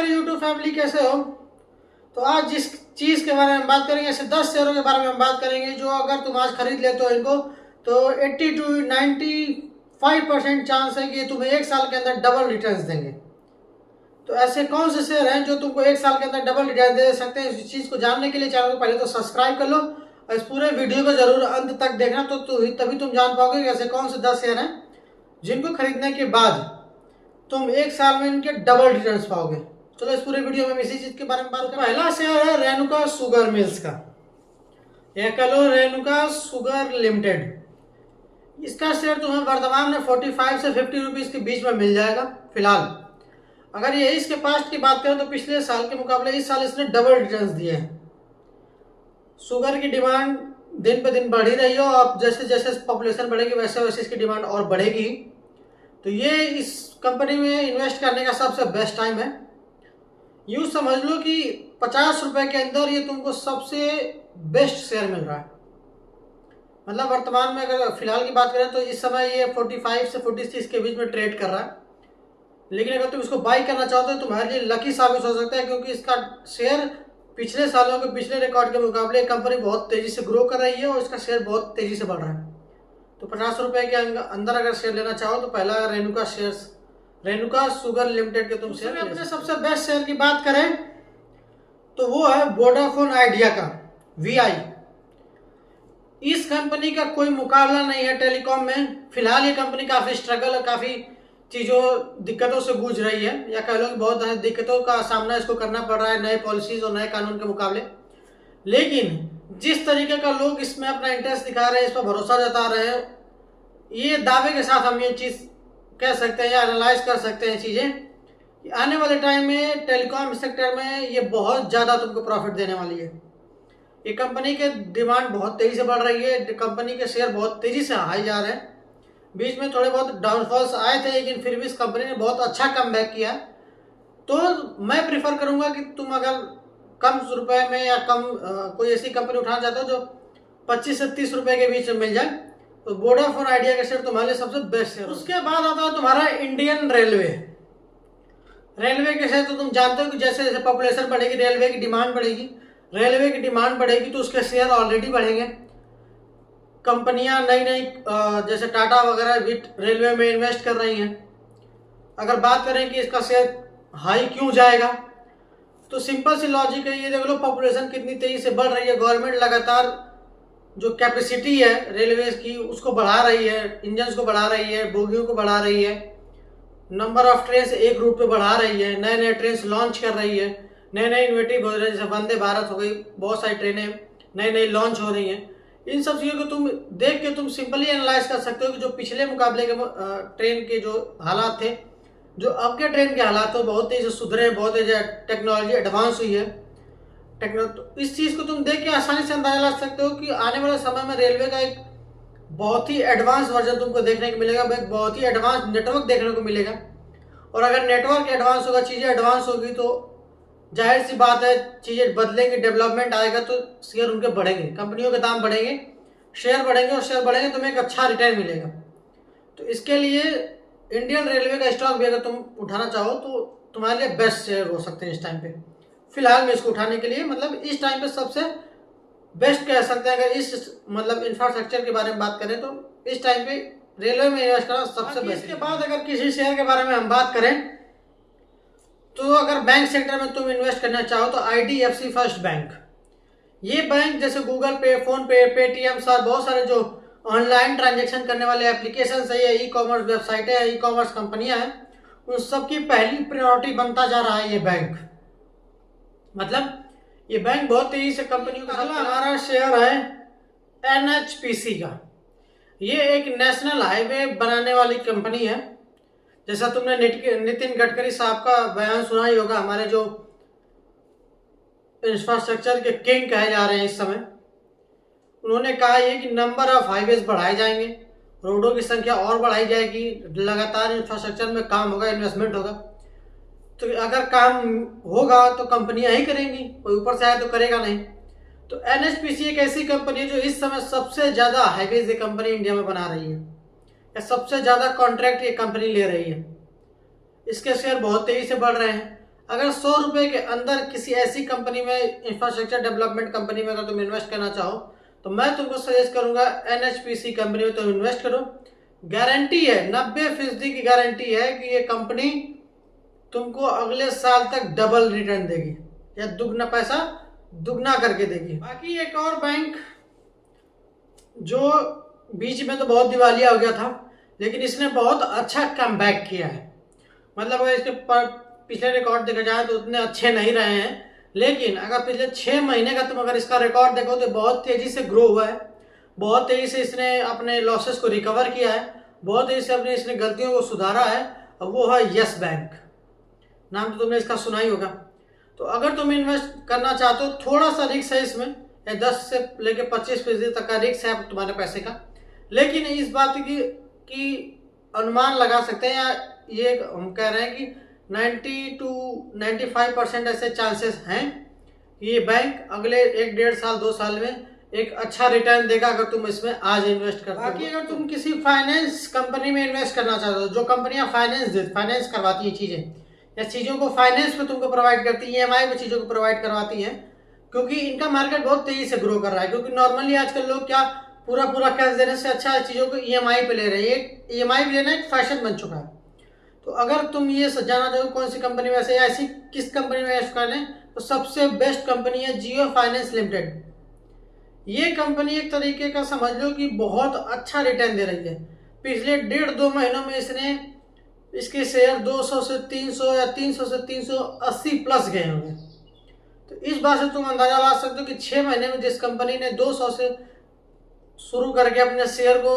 मेरी YouTube family, कैसे हो? तो आज जिस चीज़ के बारे में बात करेंगे, ऐसे 10 शेयरों के बारे में हम बात करेंगे जो अगर तुम आज खरीद लेते हो इनको तो 80 to 95% चांस है कि ये तुम्हें एक साल के अंदर डबल रिटर्न्स देंगे। तो ऐसे कौन से शेयर हैं जो तुमको एक साल के अंदर डबल रिटर्न दे सकते हैं? इस चीज़ को जानने के लिए चैनल को पहले तो सब्सक्राइब कर लो और इस पूरे वीडियो को जरूर अंत तक देखना, तो तभी तुम जान पाओगे कि ऐसे कौन से 10 शेयर हैं जिनको खरीदने के बाद तुम एक साल में इनके डबल रिटर्न्स पाओगे। चलो इस पूरे वीडियो में इसी चीज के बारे में बात करें। पहला शेयर है रेणुका शुगर मिल्स का, यह कह लो रेणुका शुगर लिमिटेड। इसका शेयर तुम्हें वर्तमान में 45 से 50 रुपीज के बीच में मिल जाएगा फिलहाल। अगर ये इसके पास्ट की बात करें तो पिछले साल के मुकाबले इस साल इसने डबल रिटर्न्स दिए हैं। शुगर की डिमांड दिन पे दिन बढ़ ही रही हो, अब जैसे जैसे पॉपुलेशन बढ़ेगी वैसे वैसे इसकी डिमांड और बढ़ेगी। तो ये इस कंपनी में इन्वेस्ट करने का सबसे बेस्ट टाइम है। यूँ समझ लो कि 50 रुपए के अंदर ये तुमको सबसे बेस्ट शेयर मिल रहा है। मतलब वर्तमान में अगर फिलहाल की बात करें तो इस समय ये 45 से 46 के बीच में ट्रेड कर रहा है। लेकिन अगर तुम इसको बाई करना चाहते हो तो तुम्हारे लिए लकी साबित हो सकता है, क्योंकि इसका शेयर पिछले सालों के पिछले रिकॉर्ड के मुकाबले कंपनी बहुत तेजी से ग्रो कर रही है और इसका शेयर बहुत तेजी से बढ़ रहा है। तो 50 रुपए के अंदर अगर शेयर लेना चाहो तो पहला रेणुका शुगर लिमिटेड के तुम शेयर। अपने सबसे बेस्ट शेयर की बात करें तो वो है वोडाफोन आइडिया का VI। इस कंपनी का कोई मुकाबला नहीं है टेलीकॉम में। फिलहाल ये कंपनी काफी स्ट्रगल और काफी दिक्कतों से गूंज रही है, या कह लो कि बहुत दिक्कतों का सामना इसको करना पड़ रहा है नए पॉलिसीज और नए कानून के मुकाबले। लेकिन जिस तरीके का लोग इसमें अपना इंटरेस्ट दिखा रहे हैं, इस पर भरोसा जता रहे हैं, ये दावे के साथ हम ये चीज़ कह सकते हैं या एनालाइज कर सकते हैं चीज़ें कि आने वाले टाइम में टेलीकॉम सेक्टर में ये बहुत ज़्यादा तुमको प्रॉफिट देने वाली है। ये कंपनी के डिमांड बहुत तेज़ी से बढ़ रही है, कंपनी के शेयर बहुत तेज़ी से हाई जा रहे हैं। बीच में थोड़े बहुत डाउनफॉल्स आए थे, लेकिन फिर भी इस कंपनी ने बहुत अच्छा कमबैक किया। तो मैं प्रीफर करूँगा कि तुम अगर कम रुपए में या कोई ऐसी कंपनी उठाना चाहते हो जो 25 से 30 रुपए के बीच में मिल जाए तो वोडाफोन आइडिया का शेयर तुम्हारे लिए सबसे बेस्ट है। उसके बाद आता है तुम्हारा इंडियन रेलवे। रेलवे के शेयर तो तुम जानते हो कि जैसे जैसे पॉपुलेशन बढ़ेगी रेलवे की डिमांड बढ़ेगी तो उसके शेयर ऑलरेडी बढ़ेंगे। कंपनियां नई जैसे टाटा वगैरह भी रेलवे में इन्वेस्ट कर रही हैं। अगर बात करें कि इसका शेयर हाई क्यों जाएगा तो सिंपल सी लॉजिक है, ये देख लो पॉपुलेशन कितनी तेजी से बढ़ रही है। गवर्नमेंट लगातार जो कैपेसिटी है रेलवे की उसको बढ़ा रही है, इंजन्स को बढ़ा रही है, बोगियों को बढ़ा रही है, नंबर ऑफ ट्रेन एक रूट पे बढ़ा रही है, नए नए ट्रेन लॉन्च कर रही है, नए इनोवेटिव हो रहे हैं, जैसे वंदे भारत हो गई, बहुत सारी ट्रेनें नई लॉन्च हो रही हैं। इन सब चीज़ों को तुम देख के तुम सिंपली एनालाइज कर सकते हो कि जो पिछले मुकाबले के ट्रेन के जो हालात थे, जो अब के ट्रेन के हालात हो बहुत तेजी से सुधरे, बहुत तेजी टेक्नोलॉजी एडवांस हुई है। तो इस चीज़ को तुम देख के आसानी से अंदाजा लगा सकते हो कि आने वाले समय में रेलवे का एक बहुत ही एडवांस वर्जन तुमको देखने को मिलेगा, एक बहुत ही एडवांस नेटवर्क देखने को मिलेगा। और अगर नेटवर्क एडवांस होगा, चीज़ें एडवांस होगी तो जाहिर सी बात है चीज़ें बदलेंगी, डेवलपमेंट आएगा तो शेयर उनके बढ़ेंगे, कंपनियों के दाम बढ़ेंगे, शेयर बढ़ेंगे और शेयर बढ़ेंगे तुम्हें एक अच्छा रिटर्न मिलेगा। तो इसके लिए इंडियन रेलवे का स्टॉक भी अगर तुम उठाना चाहो तो तुम्हारे लिए बेस्ट शेयर हो सकते हैं इस टाइम पे। फिलहाल में इसको उठाने के लिए मतलब इस टाइम पे सबसे बेस्ट कह सकते हैं। अगर इस मतलब इंफ्रास्ट्रक्चर के बारे में बात करें तो इस टाइम पे रेलवे में इन्वेस्ट करना सबसे बेस्ट। इसके बाद अगर किसी शेयर के बारे में हम बात करें तो अगर बैंक सेक्टर में तुम इन्वेस्ट करना चाहो तो IDFC फर्स्ट बैंक। ये बैंक जैसे गूगल पे, फोन पे, पेटीएम सर बहुत सारे जो ऑनलाइन ट्रांजेक्शन करने वाले एप्लीकेशन है या ई-कॉमर्स वेबसाइटें हैं, ई-कॉमर्स कंपनियां हैं, उन सबकी पहली प्रायोरिटी बनता जा रहा है ये बैंक। मतलब ये बैंक बहुत तेजी से कंपनियों का। हमारा शेयर है NHPC का। ये एक नेशनल हाईवे बनाने वाली कंपनी है। जैसा तुमने नितिन गडकरी साहब का बयान सुना ही होगा, हमारे जो इंफ्रास्ट्रक्चर के किंग कहे जा रहे हैं इस समय। उन्होंने कहा ये कि नंबर ऑफ हाईवेज बढ़ाए जाएंगे, रोडों की संख्या और बढ़ाई जाएगी, लगातार इंफ्रास्ट्रक्चर में काम होगा, इन्वेस्टमेंट होगा। तो अगर काम होगा तो कंपनियां ही करेंगी, कोई ऊपर से आए तो करेगा नहीं। तो NHPC एक ऐसी कंपनी है जो इस समय सबसे ज़्यादा हाईवेज ये कंपनी इंडिया में बना रही है, या सबसे ज़्यादा कॉन्ट्रैक्ट ये कंपनी ले रही है। इसके शेयर बहुत तेज़ी से बढ़ रहे हैं। अगर 100 रुपये के अंदर किसी ऐसी कंपनी में, इंफ्रास्ट्रक्चर डेवलपमेंट कंपनी में अगर तुम इन्वेस्ट करना चाहो तो मैं तुमको सजेस्ट करूंगा NHPC कंपनी में तुम इन्वेस्ट करो। गारंटी है, 90% की गारंटी है कि ये कंपनी तुमको अगले साल तक डबल रिटर्न देगी या दुगना पैसा दुगना करके देगी। बाकी एक और बैंक जो बीच में तो बहुत दिवालिया हो गया था, लेकिन इसने बहुत अच्छा कमबैक किया है। मतलब अगर इसके पिछले रिकॉर्ड देखा जाए तो उतने अच्छे नहीं रहे हैं, लेकिन अगर पिछले 6 महीने का तुम अगर इसका रिकॉर्ड देखो तो बहुत तेज़ी से ग्रो हुआ है, बहुत तेज़ी से इसने अपने लॉसेस को रिकवर किया है, बहुत तेज़ी से अपनी इसने गलतियों को सुधारा है, और वो है यस बैंक। नाम तो तुमने इसका सुना ही होगा। तो अगर तुम इन्वेस्ट करना चाहते हो, थोड़ा सा रिस्क है इसमें, 10 से लेकर 25% तक का रिस्क है तुम्हारे पैसे का, लेकिन इस बात की अनुमान लगा सकते हैं, या ये हम कह रहे हैं कि 90 to 95% ऐसे चांसेस हैं कि ये बैंक अगले 1-1.5 साल 2 साल में एक अच्छा रिटर्न देगा अगर तुम इसमें आज इन्वेस्ट करते हो। बाकी अगर तुम किसी फाइनेंस कंपनी में इन्वेस्ट करना चाहते हो, जो कंपनियां फाइनेंस करवाती हैं चीज़ें, या चीज़ों को फाइनेंस पे तुमको प्रोवाइड करती है, EMI में चीज़ों को प्रोवाइड करवाती हैं, क्योंकि इनका मार्केट बहुत तेज़ी से ग्रो कर रहा है। क्योंकि नॉर्मली आजकल लोग क्या पूरा कैश देने से अच्छा है चीज़ों को EMI पे ले रहे हैं। EMI भी लेना एक फैशन बन चुका है। तो अगर तुम ये जानना चाहो कौन सी कंपनी में ऐसे ऐसी किस कंपनी में इन्वेस्ट करना है, तो सबसे बेस्ट कंपनी है जियो फाइनेंस लिमिटेड। ये कंपनी एक तरीके का समझ लो कि बहुत अच्छा रिटर्न दे रही है। पिछले 1.5-2 महीनों में इसके शेयर 200 से 300 या 300 से 380 प्लस गए होंगे। तो इस बात से तुम अंदाजा लगा सकते हो कि 6 महीने में जिस कंपनी ने 200 से शुरू करके अपने शेयर को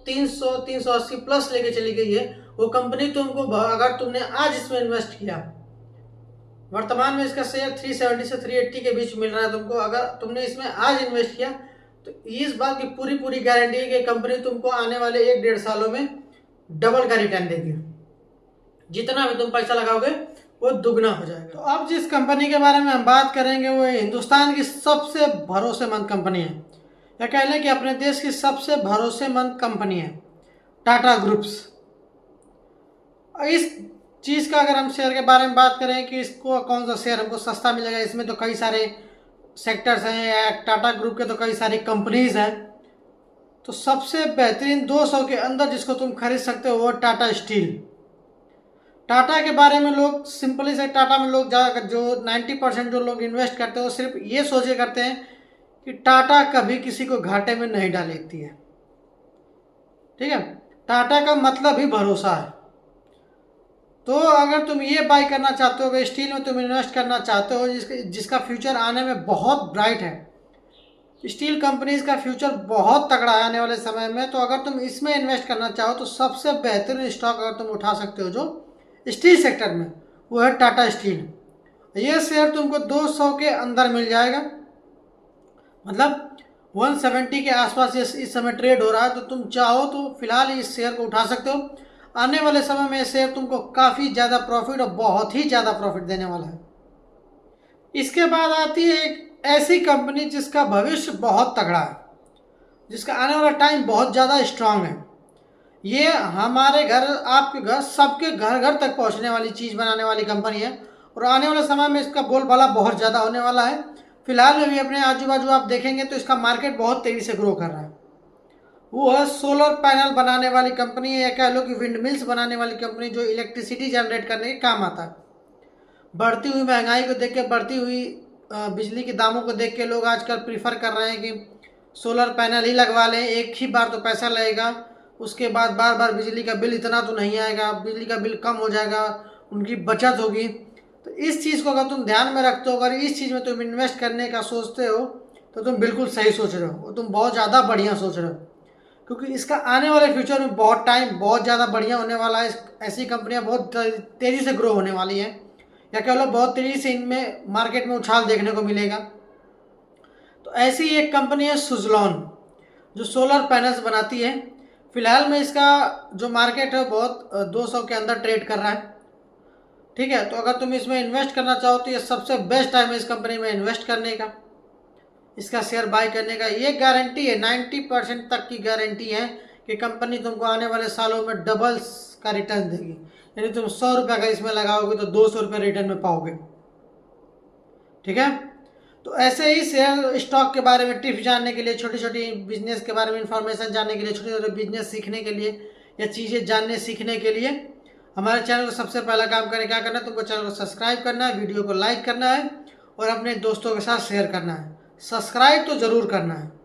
300-380 प्लस लेके चली गई है, वो कंपनी तुमको, अगर तुमने आज इसमें इन्वेस्ट किया, वर्तमान में इसका शेयर 370 से 380 के बीच मिल रहा है तुमको, अगर तुमने इसमें आज इन्वेस्ट किया तो इस बात की पूरी गारंटी है कि कंपनी तुमको आने वाले 1-1.5 सालों में डबल का रिटर्न देगी। जितना भी तुम पैसा लगाओगे वो दुगना हो जाएगा। तो अब जिस कंपनी के बारे में हम बात करेंगे वो हिंदुस्तान की सबसे भरोसेमंद कंपनी है, या कह लें कि अपने देश की सबसे भरोसेमंद कंपनी है, टाटा ग्रुप्स। इस चीज़ का अगर हम शेयर के बारे में बात करें कि इसको कौन सा शेयर हमको सस्ता मिलेगा, इसमें तो कई सारे सेक्टर्स हैं, या टाटा ग्रुप के तो कई सारी कंपनीज हैं। तो सबसे बेहतरीन 200 के अंदर जिसको तुम खरीद सकते हो वो टाटा स्टील। टाटा के बारे में लोग सिंपली से, टाटा में लोग ज़्यादातर जो 90% जो लोग इन्वेस्ट करते हैं वो सिर्फ ये सोचे करते हैं कि टाटा कभी किसी को घाटे में नहीं डालती है। ठीक है, टाटा का मतलब ही भरोसा है। तो अगर तुम ये बाई करना चाहते हो, स्टील में तुम इन्वेस्ट करना चाहते हो जिसका फ्यूचर आने में बहुत ब्राइट है, स्टील कंपनीज का फ्यूचर बहुत तगड़ा है आने वाले समय में, तो अगर तुम इसमें इन्वेस्ट करना चाहो तो सबसे बेहतरीन स्टॉक अगर तुम उठा सकते हो जो स्टील सेक्टर में, वो है टाटा स्टील। ये शेयर तुमको 200 के अंदर मिल जाएगा, मतलब 170 के आसपास इस समय ट्रेड हो रहा है। तो तुम चाहो तो फिलहाल इस शेयर को उठा सकते हो। आने वाले समय में शेयर तुमको काफ़ी ज़्यादा प्रॉफिट, और बहुत ही ज़्यादा प्रॉफिट देने वाला है। इसके बाद आती है एक ऐसी कंपनी जिसका भविष्य बहुत तगड़ा है, जिसका आने वाला टाइम बहुत ज़्यादा स्ट्रांग है। ये हमारे घर, आपके घर, सबके घर घर तक पहुंचने वाली चीज़ बनाने वाली कंपनी है, और आने वाले समय में इसका बोलबाला बहुत ज़्यादा होने वाला है। फिलहाल में भी अपने आजू बाजू आप देखेंगे तो इसका मार्केट बहुत तेज़ी से ग्रो कर रहा है। वो है सोलर पैनल बनाने वाली कंपनी है, या कह लो कि विंड मिल्स बनाने वाली कंपनी, जो इलेक्ट्रिसिटी जनरेट करने के काम आता है। बढ़ती हुई महंगाई को देख के, बढ़ती हुई बिजली के दामों को देख के लोग आजकल प्रीफर कर रहे हैं कि सोलर पैनल ही लगवा लें, एक ही बार तो पैसा लगेगा, उसके बाद बार बार बिजली का बिल इतना तो नहीं आएगा, बिजली का बिल कम हो जाएगा, उनकी बचत होगी। तो इस चीज़ को अगर तुम ध्यान में रखते हो, अगर इस चीज़ में तुम इन्वेस्ट करने का सोचते हो, तो तुम बिल्कुल सही सोच रहे हो, तुम बहुत ज़्यादा बढ़िया सोच रहे हो, क्योंकि इसका आने वाले फ्यूचर में बहुत टाइम बहुत ज़्यादा बढ़िया होने वाला है। ऐसी कंपनियां बहुत तेज़ी से ग्रो होने वाली हैं, या कह लो बहुत तेज़ी से इनमें मार्केट में उछाल देखने को मिलेगा। तो ऐसी एक कंपनी है सुज़लॉन, जो सोलर पैनल्स बनाती है। फिलहाल में इसका जो मार्केट है बहुत 200 के अंदर ट्रेड कर रहा है। ठीक है, तो अगर तुम इसमें इन्वेस्ट करना चाहो तो ये सबसे बेस्ट टाइम है इस कंपनी में इन्वेस्ट करने का, इसका शेयर बाय करने का। ये गारंटी है, 90% तक की गारंटी है कि कंपनी तुमको आने वाले सालों में डबल्स का रिटर्न देगी, यानी तुम 100 रुपये अगर इसमें लगाओगे तो 200 रुपये रिटर्न में पाओगे। ठीक है, तो ऐसे ही शेयर स्टॉक के बारे में टिप्स जानने के लिए, छोटी छोटी बिजनेस के बारे में इंफॉर्मेशन जानने के लिए, छोटे छोटे बिजनेस सीखने के लिए या चीज़ें जानने सीखने के लिए हमारे चैनल को सबसे पहला काम करें, क्या करना है, तुमको चैनल को सब्सक्राइब करना है, वीडियो को लाइक करना है और अपने दोस्तों के साथ शेयर करना है। सब्सक्राइब तो ज़रूर करना है।